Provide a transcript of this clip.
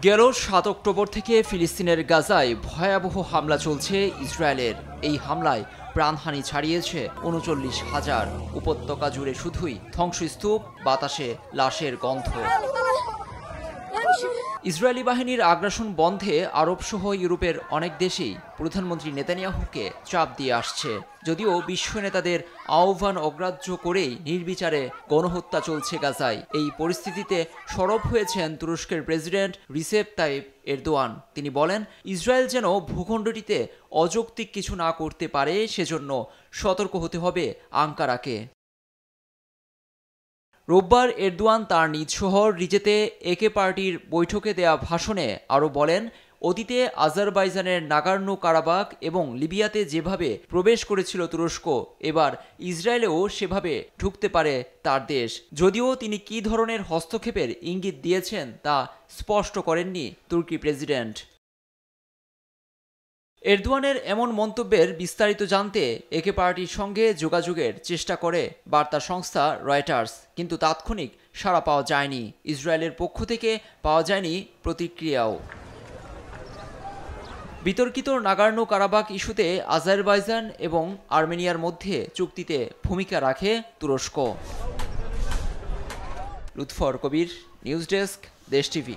গেল ৭ অক্টোবর থেকে ফিলিস্তিনের গাজায় ভয়াবহ হামলা চলছে ইসরায়েলের। এই হামলায় প্রাণহানি ছাড়িয়েছে ৩৯,০০০। উপত্যকা জুড়ে শুধুই ধ্বংসস্তূপ, বাতাসে লাশের গন্ধ। ইসরায়েলি বাহিনীর আগ্রাসন বন্ধে আরবসহ ইউরোপের অনেক দেশেই প্রধানমন্ত্রী নেতানিয়াহুকে চাপ দিয়ে আসছে। যদিও বিশ্ব নেতাদের আহ্বান অগ্রাহ্য করেই নির্বিচারে গণহত্যা চলছে গাজায়। এই পরিস্থিতিতে সরব হয়েছেন তুরস্কের প্রেসিডেন্ট রিসেপ তাইপ এরদোয়ান। তিনি বলেন, ইসরায়েল যেন ভূখণ্ডটিতে অযৌক্তিক কিছু না করতে পারে, সেজন্য সতর্ক হতে হবে আঙ্কারাকে। রোববার এরদোয়ান তার নিজ শহর রিজেতে একে পার্টির বৈঠকে দেয়া ভাষণে আরও বলেন, অতীতে আজারবাইজানের নাগোর্নো কারাবাখ এবং লিবিয়াতে যেভাবে প্রবেশ করেছিল তুরস্ক, এবার ইসরায়েলেও সেভাবে ঢুকতে পারে তার দেশ। যদিও তিনি কী ধরনের হস্তক্ষেপের ইঙ্গিত দিয়েছেন তা স্পষ্ট করেননি তুর্কি প্রেসিডেন্ট। এরদোয়ানের এমন মন্তব্যের বিস্তারিত জানতে একে পার্টির সঙ্গে যোগাযোগের চেষ্টা করে বার্তা সংস্থা রয়টার্স, কিন্তু তাৎক্ষণিক সাড়া পাওয়া যায়নি। ইসরায়েলের পক্ষ থেকে পাওয়া যায়নি প্রতিক্রিয়াও। বিতর্কিত নাগোর্নো কারাবাখ ইস্যুতে আজারবাইজান এবং আর্মেনিয়ার মধ্যে চুক্তিতে ভূমিকা রাখে তুরস্ক। লুৎফর কবির, নিউজ ডেস্ক, দেশ টিভি।